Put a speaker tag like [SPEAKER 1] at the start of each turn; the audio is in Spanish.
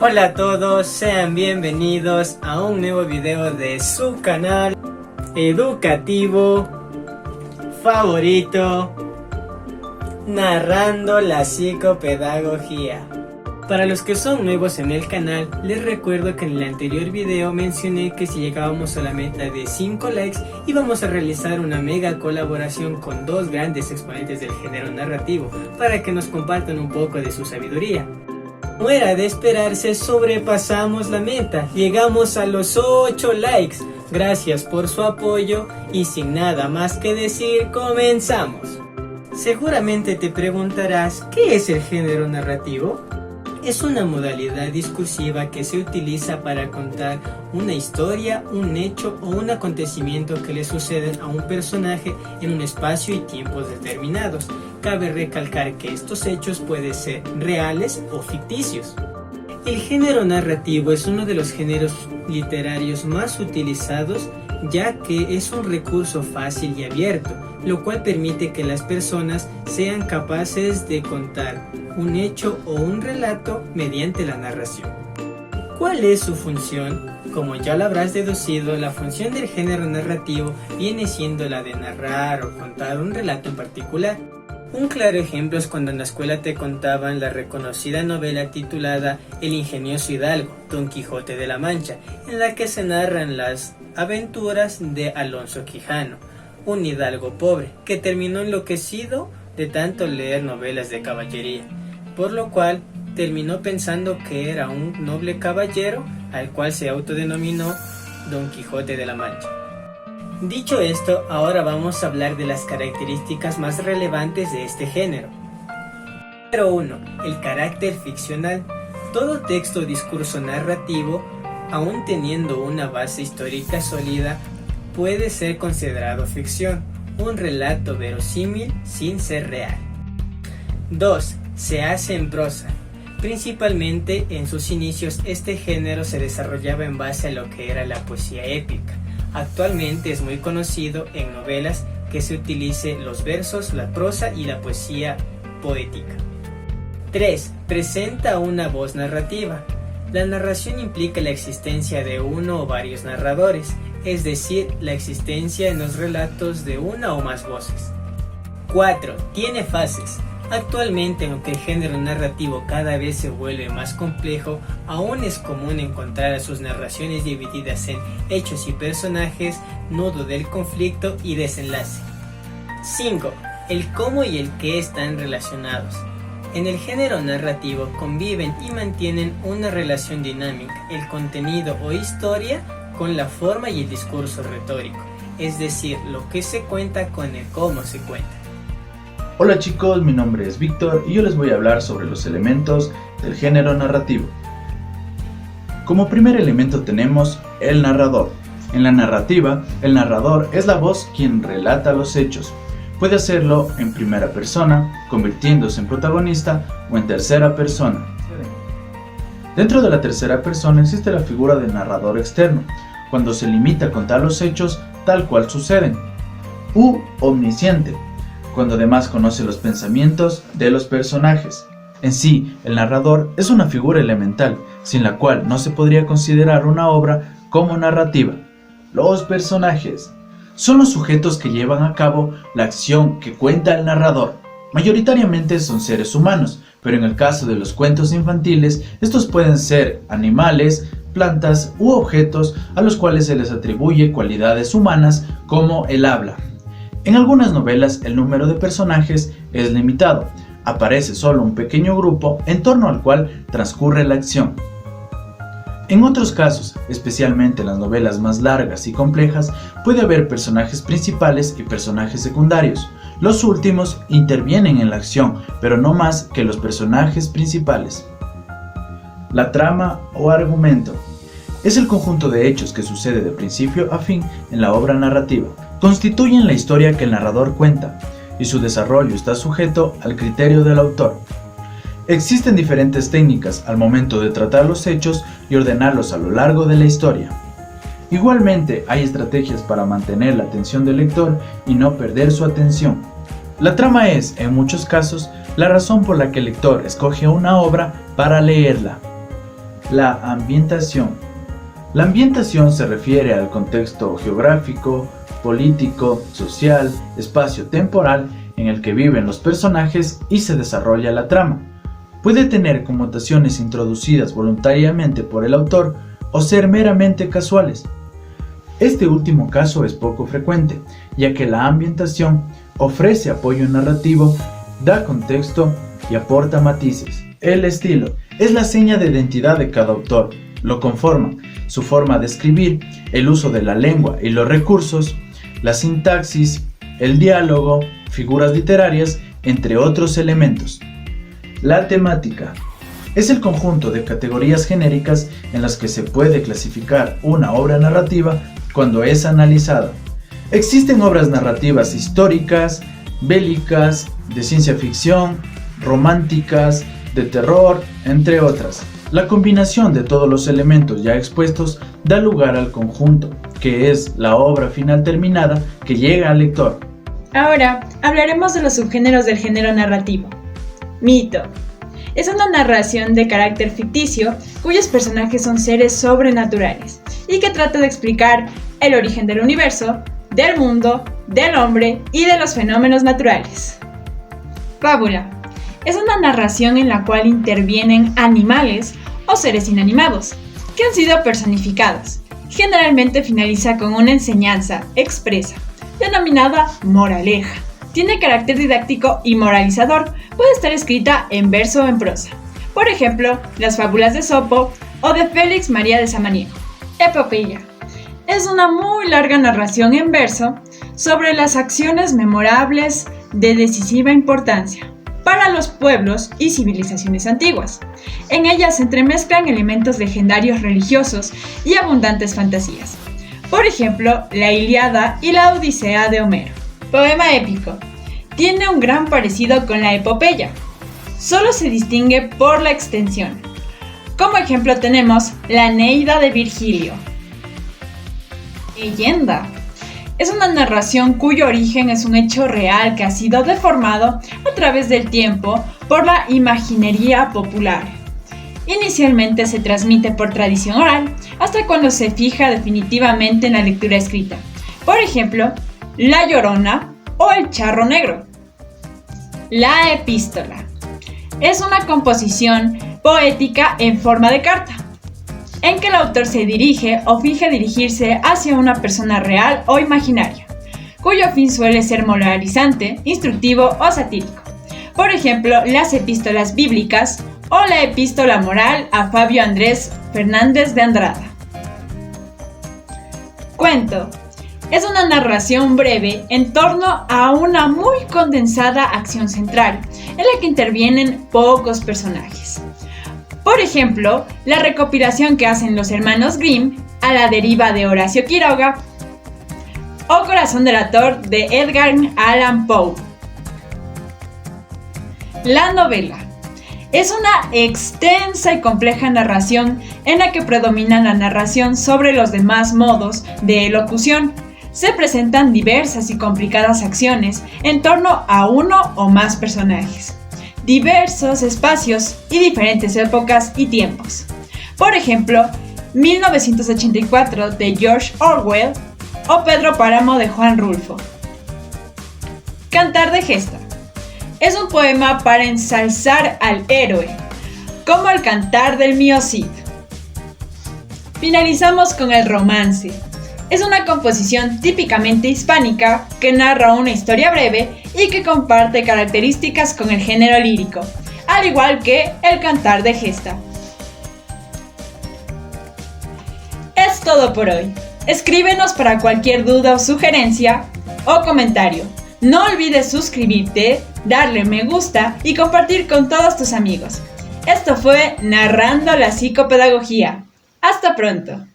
[SPEAKER 1] Hola a todos, sean bienvenidos a un nuevo video de su canal educativo favorito, Narrando la Psicopedagogía. Para los que son nuevos en el canal, les recuerdo que en el anterior video mencioné que si llegábamos a la meta de 5 likes íbamos a realizar una mega colaboración con dos grandes exponentes del género narrativo para que nos compartan un poco de su sabiduría. Como era de esperarse, sobrepasamos la meta, llegamos a los 8 likes. Gracias por su apoyo y sin nada más que decir, comenzamos. Seguramente te preguntarás, ¿qué es el género narrativo? Es una modalidad discursiva que se utiliza para contar una historia, un hecho o un acontecimiento que le suceden a un personaje en un espacio y tiempos determinados. Cabe recalcar que estos hechos pueden ser reales o ficticios. El género narrativo es uno de los géneros literarios más utilizados, ya que es un recurso fácil y abierto, lo cual permite que las personas sean capaces de contar un hecho o un relato mediante la narración. ¿Cuál es su función? Como ya lo habrás deducido, la función del género narrativo viene siendo la de narrar o contar un relato en particular. Un claro ejemplo es cuando en la escuela te contaban la reconocida novela titulada El ingenioso hidalgo, Don Quijote de la Mancha, en la que se narran las aventuras de Alonso Quijano, un hidalgo pobre que terminó enloquecido de tanto leer novelas de caballería, por lo cual terminó pensando que era un noble caballero al cual se autodenominó Don Quijote de la Mancha. Dicho esto, ahora vamos a hablar de las características más relevantes de este género. Número 1. El carácter ficcional. Todo texto o discurso narrativo, aun teniendo una base histórica sólida, puede ser considerado ficción, un relato verosímil sin ser real. 2. Se hace en prosa. Principalmente en sus inicios este género se desarrollaba en base a lo que era la poesía épica. Actualmente es muy conocido en novelas que se utilice los versos, la prosa y la poesía poética. 3. Presenta una voz narrativa. La narración implica la existencia de uno o varios narradores, es decir, la existencia en los relatos de una o más voces. 4. Tiene fases. Actualmente, aunque el género narrativo cada vez se vuelve más complejo, aún es común encontrar a sus narraciones divididas en hechos y personajes, nudo del conflicto y desenlace. 5. El cómo y el qué están relacionados. En el género narrativo conviven y mantienen una relación dinámica, el contenido o historia con la forma y el discurso retórico, es decir, lo que se cuenta con el cómo se cuenta.
[SPEAKER 2] Hola chicos, mi nombre es Víctor y yo les voy a hablar sobre los elementos del género narrativo. Como primer elemento tenemos el narrador. En la narrativa, el narrador es la voz quien relata los hechos. Puede hacerlo en primera persona, convirtiéndose en protagonista, o en tercera persona. Dentro de la tercera persona existe la figura del narrador externo, cuando se limita a contar los hechos tal cual suceden. Omnisciente, cuando además conoce los pensamientos de los personajes. En sí, el narrador es una figura elemental, sin la cual no se podría considerar una obra como narrativa. Los personajes son los sujetos que llevan a cabo la acción que cuenta el narrador. Mayoritariamente son seres humanos, pero en el caso de los cuentos infantiles, estos pueden ser animales, plantas u objetos a los cuales se les atribuye cualidades humanas como el habla. En algunas novelas el número de personajes es limitado, aparece solo un pequeño grupo en torno al cual transcurre la acción. En otros casos, especialmente en las novelas más largas y complejas, puede haber personajes principales y personajes secundarios. Los últimos intervienen en la acción, pero no más que los personajes principales. La trama o argumento es el conjunto de hechos que sucede de principio a fin en la obra narrativa. Constituyen la historia que el narrador cuenta, y su desarrollo está sujeto al criterio del autor. Existen diferentes técnicas al momento de tratar los hechos y ordenarlos a lo largo de la historia. Igualmente, hay estrategias para mantener la atención del lector y no perder su atención. La trama es, en muchos casos, la razón por la que el lector escoge una obra para leerla. La ambientación. La ambientación se refiere al contexto geográfico, político, social, espacio-temporal en el que viven los personajes y se desarrolla la trama. Puede tener connotaciones introducidas voluntariamente por el autor o ser meramente casuales. Este último caso es poco frecuente, ya que la ambientación ofrece apoyo narrativo, da contexto y aporta matices. El estilo es la seña de identidad de cada autor, lo conforma su forma de escribir, el uso de la lengua y los recursos, la sintaxis, el diálogo, figuras literarias, entre otros elementos. La temática es el conjunto de categorías genéricas en las que se puede clasificar una obra narrativa cuando es analizada. Existen obras narrativas históricas, bélicas, de ciencia ficción, románticas, de terror, entre otras. La combinación de todos los elementos ya expuestos da lugar al conjunto, que es la obra final terminada que llega al lector.
[SPEAKER 3] Ahora hablaremos de los subgéneros del género narrativo. Mito. Es una narración de carácter ficticio cuyos personajes son seres sobrenaturales y que trata de explicar el origen del universo, del mundo, del hombre y de los fenómenos naturales. Fábula. Es una narración en la cual intervienen animales o seres inanimados que han sido personificados. Generalmente finaliza con una enseñanza expresa, denominada moraleja. Tiene carácter didáctico y moralizador, puede estar escrita en verso o en prosa. Por ejemplo, las fábulas de Esopo o de Félix María de Samaniego. Epopeya. Es una muy larga narración en verso sobre las acciones memorables de decisiva importancia para los pueblos y civilizaciones antiguas. En ella se entremezclan elementos legendarios religiosos y abundantes fantasías. Por ejemplo, la Ilíada y la Odisea de Homero. Poema épico. Tiene un gran parecido con la epopeya. Solo se distingue por la extensión. Como ejemplo tenemos la Eneida de Virgilio. Leyenda. Es una narración cuyo origen es un hecho real que ha sido deformado a través del tiempo por la imaginería popular. Inicialmente se transmite por tradición oral hasta cuando se fija definitivamente en la lectura escrita. Por ejemplo, La Llorona o El Charro Negro. La epístola. Es una composición poética en forma de carta, en que el autor se dirige o finge dirigirse hacia una persona real o imaginaria, cuyo fin suele ser moralizante, instructivo o satírico. Por ejemplo, las epístolas bíblicas o la epístola moral a Fabio Andrés Fernández de Andrada. Cuento. Es una narración breve en torno a una muy condensada acción central, en la que intervienen pocos personajes. Por ejemplo, la recopilación que hacen los hermanos Grimm, A la deriva de Horacio Quiroga, o Corazón delator de Edgar Allan Poe. La novela. Es una extensa y compleja narración en la que predomina la narración sobre los demás modos de elocución. Se presentan diversas y complicadas acciones en torno a uno o más personajes, diversos espacios y diferentes épocas y tiempos. Por ejemplo, 1984 de George Orwell o Pedro Páramo de Juan Rulfo. Cantar de gesta. Es un poema para ensalzar al héroe, como el cantar del mío Cid. Finalizamos con el romance. Es una composición típicamente hispánica que narra una historia breve y que comparte características con el género lírico, al igual que el cantar de gesta. Es todo por hoy. Escríbenos para cualquier duda o sugerencia o comentario. No olvides suscribirte, darle me gusta y compartir con todos tus amigos. Esto fue Narrando la Psicopedagogía. Hasta pronto.